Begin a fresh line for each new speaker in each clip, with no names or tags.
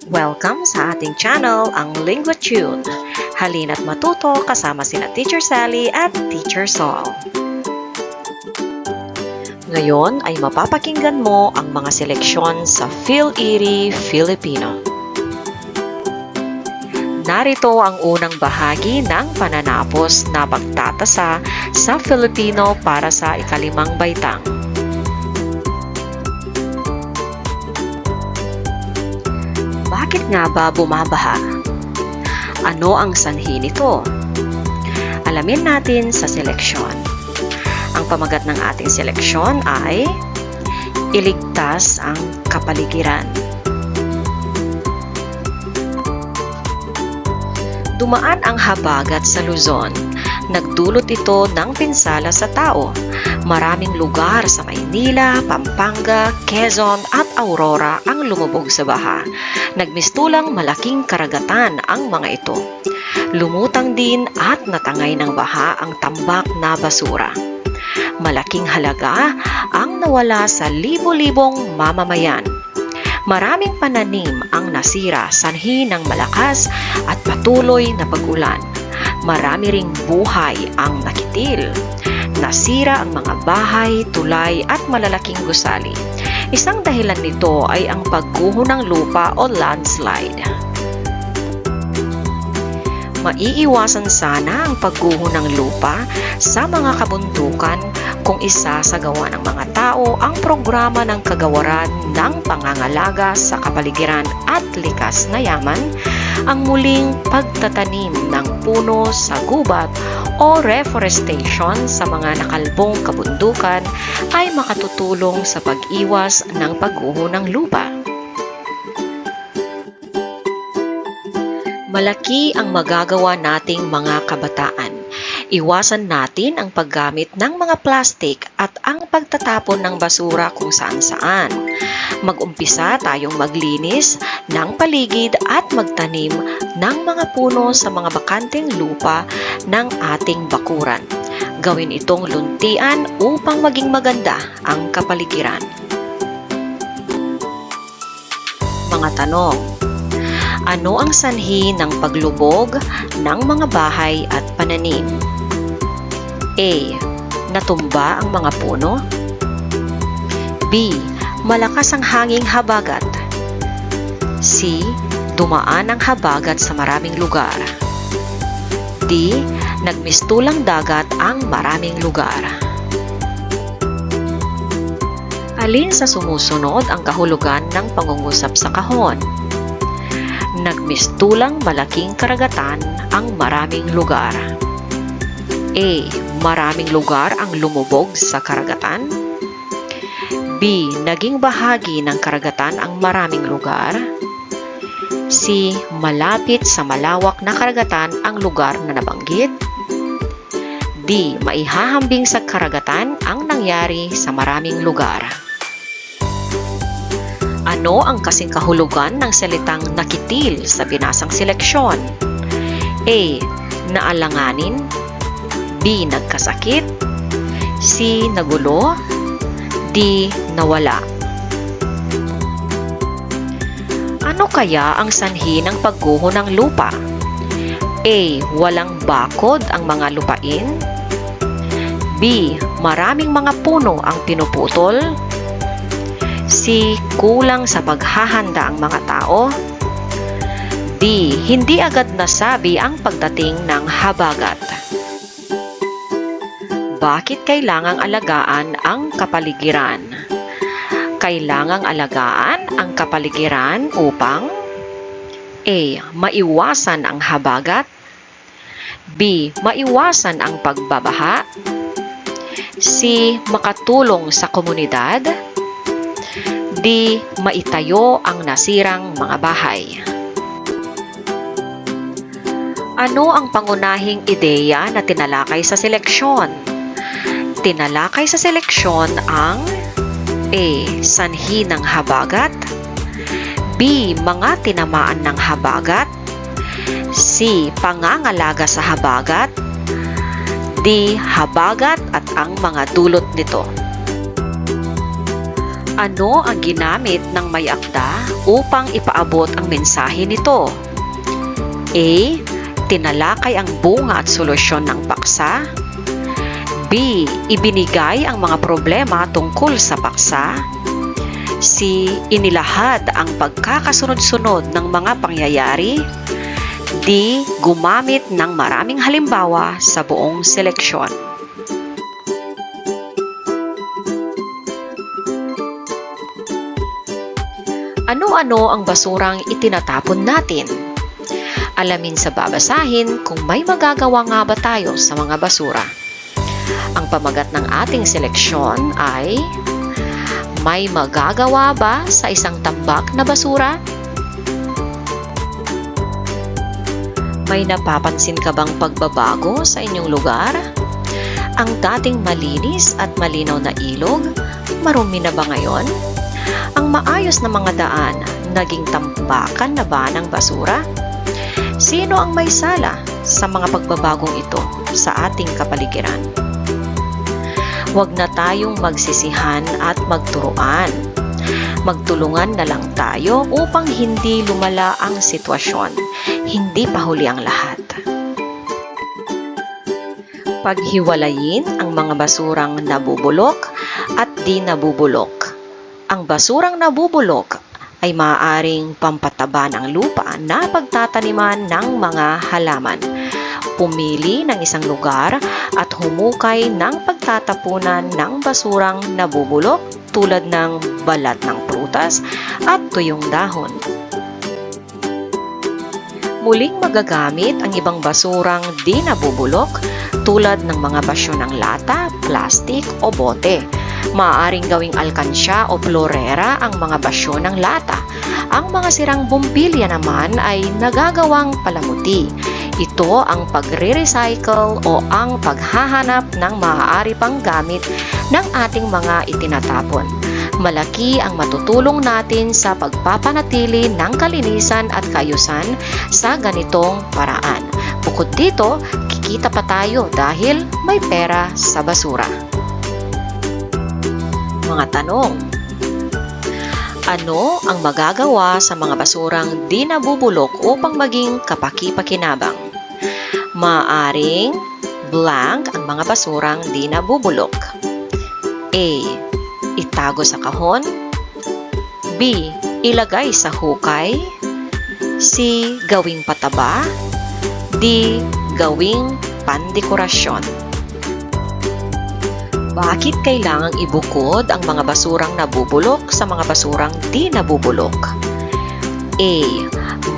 Welcome sa ating channel, ang LinguaTune. Halina't matuto kasama sina Teacher Sally at Teacher Sol. Ngayon ay mapapakinggan mo ang mga seleksyon sa Phil-Iri Filipino. Narito ang unang bahagi ng pananapos na pagtatasa sa Filipino para sa ikalimang baitang. Bakit nga ba bumabaha? Ano ang sanhi nito? Alamin natin sa seleksyon. Ang pamagat ng ating seleksyon ay iligtas ang kapaligiran. Dumaan ang habagat sa Luzon. Nagdulot ito ng pinsala sa tao. Maraming lugar sa Maynila, Pampanga, Quezon at Aurora ang lumubog sa baha. Nagmistulang malaking karagatan ang mga ito. Lumutang din at natangay ng baha ang tambak na basura. Malaking halaga ang nawala sa libo-libong mamamayan. Maraming pananim ang nasira sanhi ng malakas at patuloy na pag-ulan. Marami ring buhay ang nakitil. Nasira ang mga bahay, tulay at malalaking gusali. Isang dahilan nito ay ang pagguho ng lupa o landslide. Maiiwasan sana ang pagguho ng lupa sa mga kabundukan kung isasagawa ng mga tao ang programa ng kagawaran ng pangangalaga sa kapaligiran at likas na yaman, ang muling pagtatanim ng puno sa gubat o reforestation sa mga nakalbong kabundukan ay makatutulong sa pag-iwas ng pagguho ng lupa. Malaki ang magagawa nating mga kabataan. Iwasan natin ang paggamit ng mga plastik at ang pagtatapon ng basura kung saan-saan. Mag-umpisa tayong maglinis ng paligid at magtanim ng mga puno sa mga bakanteng lupa ng ating bakuran. Gawin itong luntian upang maging maganda ang kapaligiran. Mga tanong. Ano ang sanhi ng paglubog ng mga bahay at pananim? A. Natumba ang mga puno. B. Malakas ang hanging habagat. C. Dumaan ang habagat sa maraming lugar. D. Nagmistulang dagat ang maraming lugar. Alin sa sumusunod ang kahulugan ng pangungusap sa kahon? Nagmistulang malaking karagatan ang maraming lugar. A. Maraming lugar ang lumubog sa karagatan. B. Naging bahagi ng karagatan ang maraming lugar. C. Malapit sa malawak na karagatan ang lugar na nabanggit. D. Maihahambing sa karagatan ang nangyari sa maraming lugar. Ano ang kasing kahulugan ng salitang nakitil sa binasang seleksyon? A. Naalanganin. B. Nagkasakit. C. Nagulo. D. Nawala. Ano kaya ang sanhi ng pagguho ng lupa? A. Walang bakod ang mga lupain. B. Maraming mga puno ang pinuputol. C. Kulang sa paghahanda ang mga tao. D. Hindi agad nasabi ang pagdating ng habagat. Bakit kailangang alagaan ang kapaligiran? Kailangang alagaan ang kapaligiran upang A. Maiwasan ang habagat. B. Maiwasan ang pagbabaha. C. Makatulong sa komunidad. D. Maitayo ang nasirang mga bahay. Ano ang pangunahing ideya na tinalakay sa seleksyon? Tinalakay sa seleksyon ang A. Sanhi ng habagat. B. Mga tinamaan ng habagat. C. Pangangalaga sa habagat. D. Habagat at ang mga dulot nito. Ano ang ginamit ng may akda upang ipaabot ang mensahe nito? A. Tinalakay ang bunga at solusyon ng paksa. B. Ibinigay ang mga problema tungkol sa paksa. C. Inilahad ang pagkakasunod-sunod ng mga pangyayari. D. Gumamit ng maraming halimbawa sa buong seleksyon. Ano-ano ang basurang itinatapon natin? Alamin sa babasahin kung may magagawa nga ba tayo sa mga basura. Ang pamagat ng ating seleksyon ay, may magagawa ba sa isang tambak na basura? May napapansin ka bang pagbabago sa inyong lugar? Ang dating malinis at malinaw na ilog, marumi na ba ngayon? Ang maayos na mga daan, naging tambakan na ba ng basura? Sino ang may sala sa mga pagbabagong ito sa ating kapaligiran? Huwag na tayong magsisihan at magturuan. Magtulungan na lang tayo upang hindi lumala ang sitwasyon. Hindi pa huli ang lahat. Paghiwalayin ang mga basurang nabubulok at di nabubulok. Ang basurang nabubulok ay maaaring pampataba ng lupa na pagtataniman ng mga halaman. Pumili ng isang lugar at humukay ng pagtatapunan ng basurang nabubulok tulad ng balat ng prutas at tuyong dahon. Muling magagamit ang ibang basurang di nabubulok tulad ng mga basyo ng lata, plastik o bote. Maaaring gawing alkansya o florera ang mga basyo ng lata. Ang mga sirang bumbilya naman ay nagagawang palamuti. Ito ang pagre-recycle o ang paghahanap ng maaari pang gamit ng ating mga itinatapon. Malaki ang matutulong natin sa pagpapanatili ng kalinisan at kaayusan sa ganitong paraan. Bukod dito, kikita pa tayo dahil may pera sa basura. Mga tanong: ano ang magagawa sa mga basurang di nabubulok upang maging kapaki-pakinabang? Maaring blank ang mga basurang di nabubulok. A. Itago sa kahon. B. Ilagay sa hukay. C. Gawing pataba. D. Gawing pandekorasyon. Bakit kailangang ibukod ang mga basurang nabubulok sa mga basurang di nabubulok? A.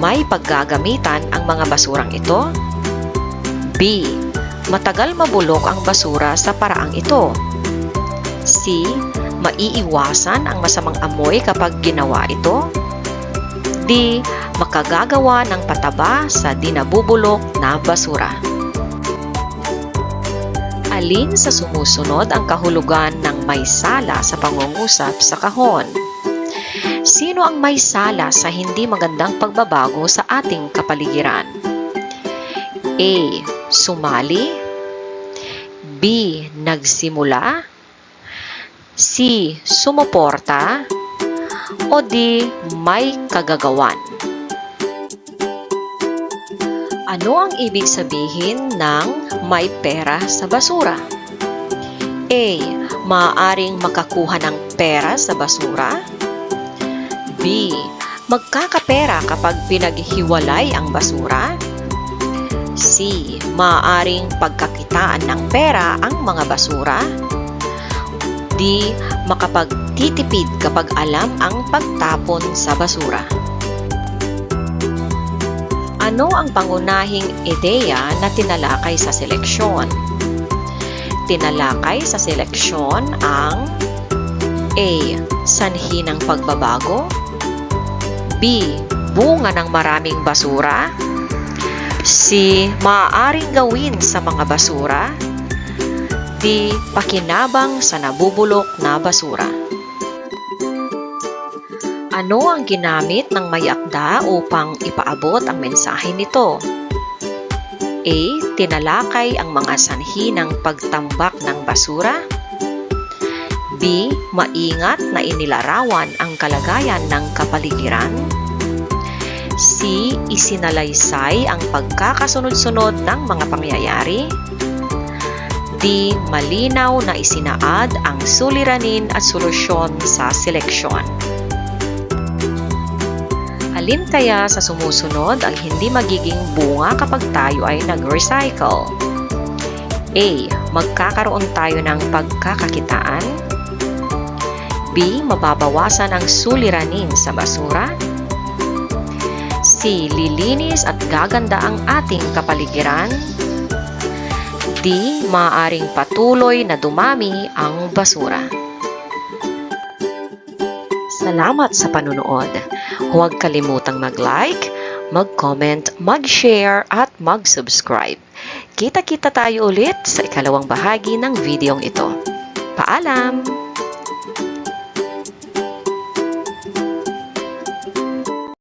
May paggagamitan ang mga basurang ito. B. Matagal mabulok ang basura sa paraang ito. C. Maiiwasan ang masamang amoy kapag ginawa ito. D. Makagagawa ng pataba sa di nabubulok na basura. Alin sa sumusunod ang kahulugan ng may sala sa pangungusap sa kahon? Sino ang may sala sa hindi magandang pagbabago sa ating kapaligiran? A. Sumali. B. Nagsimula. C. Sumuporta. O D. May kagagawan. Ano ang ibig sabihin ng may pera sa basura? A. Maaaring makakuha ng pera sa basura. B. Magkakapera kapag pinaghiwalay ang basura. C. Maaaring pagkakitaan ng pera ang mga basura. D. Makapagtitipid kapag alam ang pagtapon sa basura. Ano ang pangunahing ideya na tinalakay sa seleksyon? Tinalakay sa seleksyon ang A. Sanhi ng pagbabago. B. Bunga ng maraming basura. C. Maaaring gawin sa mga basura. D. Pakinabang sa nabubulok na basura. Ano ang ginamit ng may akda upang ipaabot ang mensahe nito? A. Tinalakay ang mga sanhi ng pagtambak ng basura. B. Maingat na inilarawan ang kalagayan ng kapaligiran. C. Isinalaysay ang pagkakasunod-sunod ng mga pangyayari. D. Malinaw na isinaad ang suliranin at solusyon sa seleksyon. Alin kaya sa sumusunod ang hindi magiging bunga kapag tayo ay nag-recycle? A. Magkakaroon tayo ng pagkakakitaan. B. Mababawasan ang suliranin sa basura. C. Lilinis at gaganda ang ating kapaligiran. D. Maaaring patuloy na dumami ang basura. Salamat sa panunood. Huwag kalimutang mag-like, mag-comment, mag-share at mag-subscribe. Kita-kita tayo ulit sa ikalawang bahagi ng videong ito. Paalam!